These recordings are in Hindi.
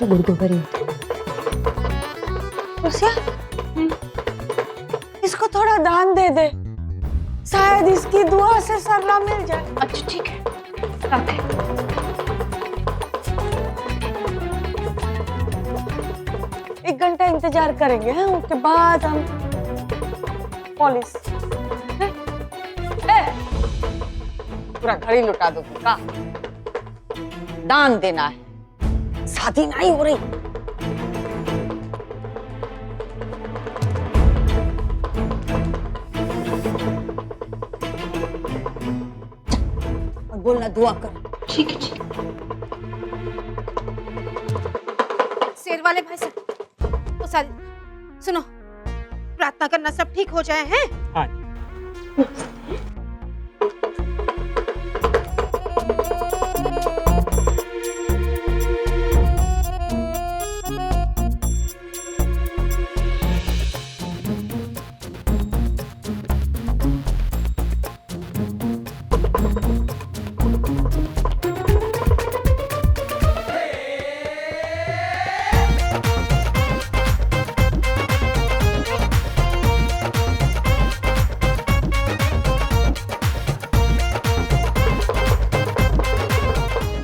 गुड़गुड़ करी रुसिया, इसको थोड़ा दान दे दे, शायद इसकी दुआ से सरला मिल जाए। अच्छा ठीक है, लाते। 1 घंटा इंतजार करेंगे हैं, उसके बाद हम पुलिस पूरा घर ही लुटा दो का। दान देना है, शादी नहीं हो रही। और बोलना दुआ कर। ठीक है ठीक है। शेर वाले भाई साहब, तो सुनो, प्रार्थना करना सब ठीक हो जाए हैं। हाँ।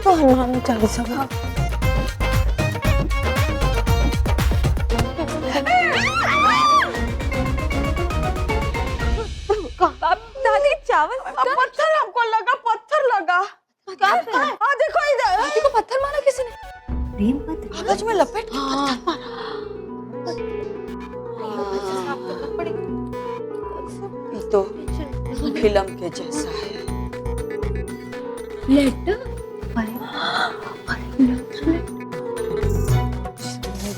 तो हनुमान चालीसा का दादी चावल पत्थर हमको लगा, पत्थर लगा। कहाँ पे? हाँ देखो इधर। दादी को पत्थर मारा किसी ने? प्रेम पत्र। कागज में लपेट के पत्थर मारा। ये तो फिल्म के जैसा है। लेटर। अरे लेटर।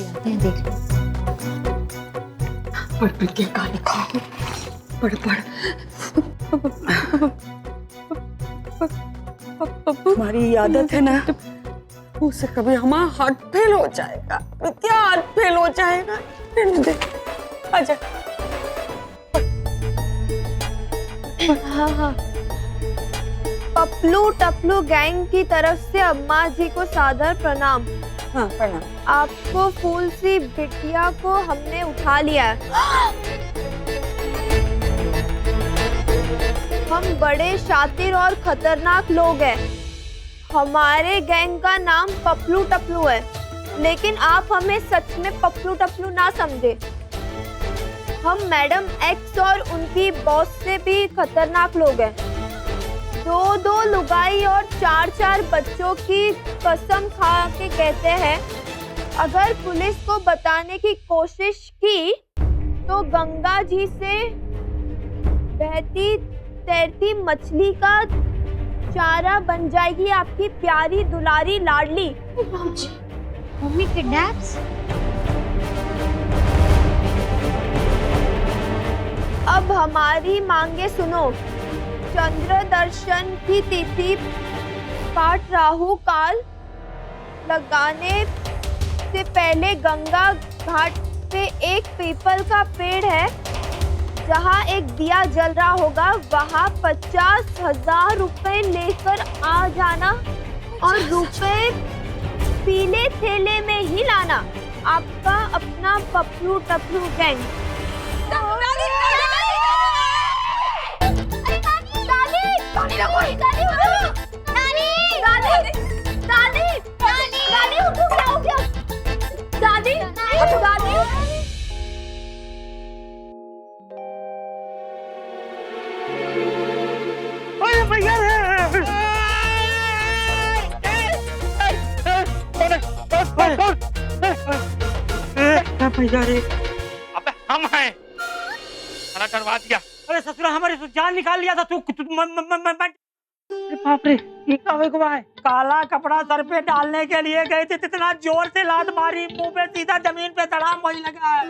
आते हैं, देख लो। पढ़ के कहा लिखा है? पढ़। तुम्हारी आदत है ना, मुझसे कभी हमारा हार्ट फेल हो जाएगा। क्या हार्ट फेल हो जाएगा? दे आजा। हाँ। पपलू टपलू गैंग की तरफ से अम्मा जी को सादर प्रणाम। हाँ प्रणाम। आपको फूल सी बिटिया को हमने उठा लिया है। हम बड़े शातिर और खतरनाक लोग हैं। हमारे गैंग का नाम पपलू टपलू है, लेकिन आप हमें सच में पपलू टपलू ना समझे। हम मैडम एक्स और उनकी बॉस से भी खतरनाक लोग हैं। 2 लुगाई और 4 बच्चों की कसम खा के कहते हैं, अगर पुलिस को बताने की कोशिश की तो गंगा जी से बहती तैरती मछली का चारा बन जाएगी आपकी प्यारी दुलारी लाडली। Mummy kidnaps. अब हमारी मांगे सुनो। चंद्र दर्शन की तिथि पाठ राहु काल लगाने से पहले गंगा घाट पे एक पीपल का पेड़ है, जहाँ एक दिया जल रहा होगा। वहाँ 50,000 रुपए लेकर आ जाना और रुपए पीले थैले में ही लाना। आपका अपना पपलू टपलू गैंग। भैया रे, अबे हम हैं, खाना करवा दिया। अरे ससुरा हमारी जान निकाल लिया था तू। अरे बाप रे, ये क्या हुआ है? काला कपड़ा सर पे डालने के लिए गए थे, इतना जोर से लात मारी, मुंह पे सीधा जमीन पे धड़ाम वही लगा है।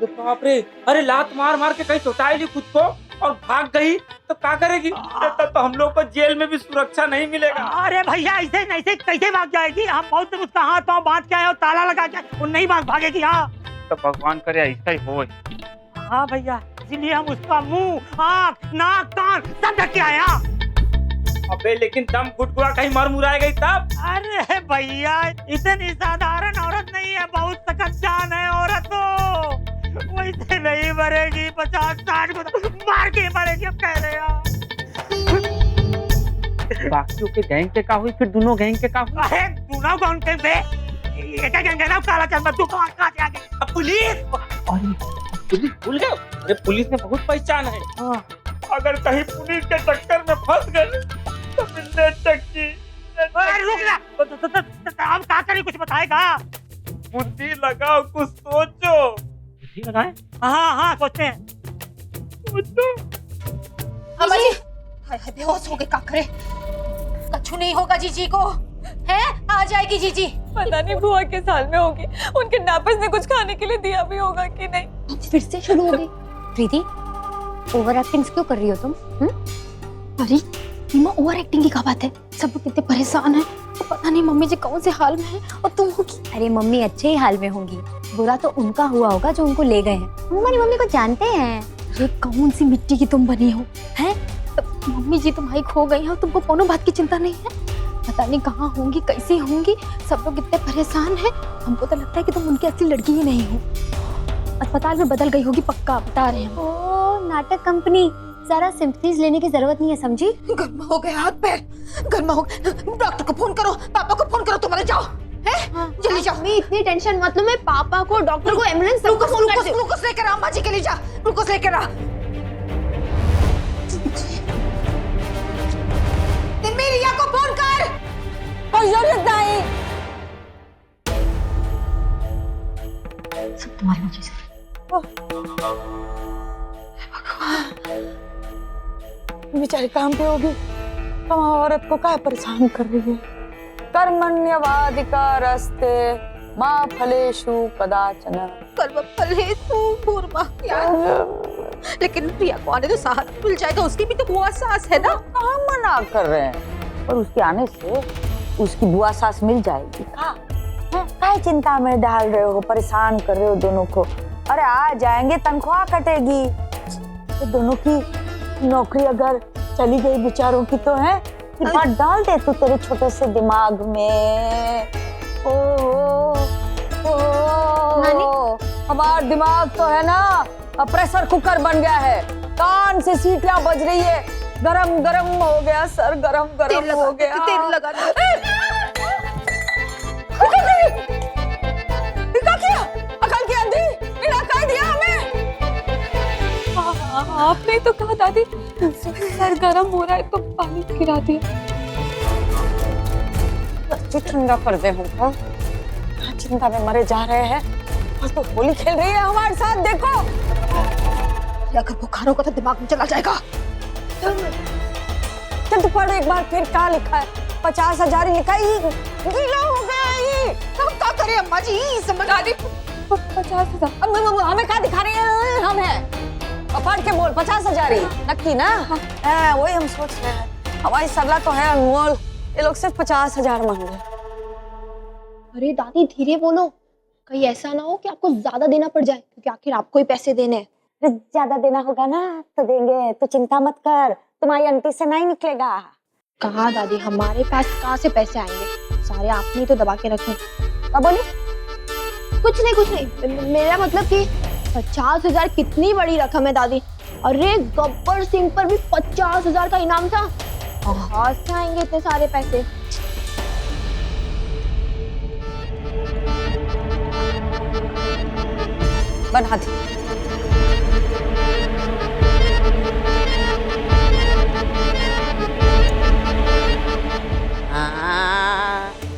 बाप रे, अरे लात मार मार के कहीं चोटाई ली खुद को और भाग गई तो क्या करेगी? तो हम लोग को जेल में भी सुरक्षा नहीं मिलेगा। अरे भैया ऐसे नहीं कैसे भाग जाएगी? हम बहुत उसका हाथ पाँव बांध के आए और ताला लगा के, वो नहीं भागेगी। हाँ तो भगवान करे ऐसा ही हो। हाँ भैया, इसलिए हम उसका मुंह, आँख, नाक, कान सब ढक के आया। अबे लेकिन दम गुटगुआ कहीं मर मुराए गई तब। अरे भैया इतनी साधारण औरत नहीं है, बहुत सख्त जान है औरत तो। वैसे नहीं मरेगी, 50-60 को तो मार के मरेगी। अब कह रहे यार बाकियों के गैंग के का हुई, फिर दोनों गैंग के का हुई? अरे दोनों कौन के बे? ये क्या गैंग है ना काला चंदा, तू कहाँ से आ गया? अब पुलिस पुलिस भूल गए? अरे पुलिस में बहुत पहचान है। अगर कहीं पुलिस के चक्कर में फंस गए तो मिलने चक्की। अरे रुक जा, अब क्या करें, कुछ बताएगा? बुद्धि लगाओ, कुछ सोचो। बुद्धि लगाए? हाँ सोचते हैं। सोचो। अम्मा जी, हाय हाय बेहोश हो गए, क्या करे? कछु नहीं होगा जीजी को, है? आ जाएगी जीजी। पता नहीं बुआ किस हाल में होगी, उनके नापस ने कुछ खाने के लिए दिया भी होगा कि नहीं। फिर से शुरू हो गई। प्रीति, ओवर एक्टिंग क्यों कर रही हो तुम? अरे रीमा, ओवर एक्टिंग की क्या बात है? सब लोग कितने परेशान हैं, तो पता नहीं मम्मी जी कौन से हाल में हैं और तुम होगी। अरे मम्मी अच्छे ही हाल में होंगी, बुरा तो उनका हुआ होगा जो उनको ले गए हैं। हमारी मम्मी को जानते हैं। ये कौन सी मिट्टी की तुम बनी हो, हैं? मम्मी जी तुम्हारी खो गई हैं, तुमको कोनो बात की चिंता नहीं है? पता नहीं कहाँ होंगी, कैसी होंगी, सब लोग इतने परेशान हैं। हमको तो लगता है कि तुम उनकी असली लड़की ही नहीं हो, अस्पताल में बदल गई होगी, पक्का बता रहे हैं। ओ नाटक कंपनी, सारा सिंपथीज लेने की जरूरत नहीं है, समझी? गर्मा हो गया हाथ पैर, गर्मा हो गया। डॉक्टर को फोन करो, पापा को फोन करो, तुम्हारे जाओ, हैं? जल्दी जाओ। मम्मी इतनी टेंशन मत लो, मैं पापा को, डॉक्टर को, एम्बुलेंस सबको फोन कर दूं। ग्लूकोज लेकर आ, अम्मा जी के लिए जा, ग्लूकोज लेकर आ। रिया को फोन कर। जरूरत नहीं। सब तुम्हारी वजह से। बेचारी काम पे होगी, तुम औरत को क्या परेशान कर रही है? कर्मण्यवाधिकारस्ते मा फलेषु कदाचन। कर्मफलेषु भूर्मा। लेकिन प्रिया को आने तो साहस मिल जाएगा, उसकी भी तो बुआ सास है ना। कहाँ मना कर रहे हैं, और उसके आने से उसकी बुआ सास मिल जाएगी। क्या चिंता में डाल रहे हो, परेशान कर रहे हो दोनों को? अरे आ जाएंगे, तनख्वाह कटेगी। तो दोनों की नौकरी अगर चली गई बेचारों की तो है, फिर बात डाल दे तू तेरे छोटे से दिमाग में। हमारा दिमाग तो है ना प्रेशर कुकर बन गया है, कान से सीटियां बज रही है, गरम गरम हो गया सर, गरम गरम हो गया। तेल लगा दो। अकल की अंधी, इन्हें कह दिया हमें। आपने तो कहा दादी, सर गरम हो रहा है तो पानी गिरा दिया। ठंडा कर दे हमको, चिंता में मरे जा रहे हैं, और तो होली खेल रही है हमारे साथ। देखो अगर बुखार होगा तो दिमाग में चला जाएगा। चल तू पढ़ एक बार फिर, क्या लिखा है? 50,000 लिखा है, गीला हो गया ये। तो क्या करे अम्मा जी, समझ दादी 50,000। हमें क्या दिखा रही है? हम हैं, पढ़ के बोल। 50,000 ही नक्की ना? वही हम सोच रहे हैं, हमारी सरला तो है अनमोल, ये लोग सिर्फ 50,000 मांग रहे। अरे दादी धीरे बोलो, कहीं ऐसा ना हो कि आपको ज्यादा देना पड़ जाए, क्योंकि आखिर आपको ही पैसे देने हैं। ज्यादा देना होगा ना तो देंगे, तो चिंता मत कर, तुम्हारी आंटी से नहीं निकलेगा। कहाँ दादी, हमारे पास कहाँ से पैसे आएंगे, सारे आपने तो दबा के रखे। क्या बोली? कुछ नहीं, मेरा मतलब कि 50,000 कितनी बड़ी रकम है दादी। अरे गब्बर सिंह पर भी 50,000 का इनाम था, कहाँ से आएंगे इतने सारे पैसे? बना दी।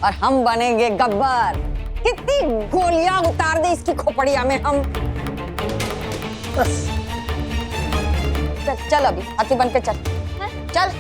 और हम बनेंगे गब्बर। कितनी गोलियां उतार दे इसकी खोपड़िया में हम। बस चल अभी हाथी बन के चल। चल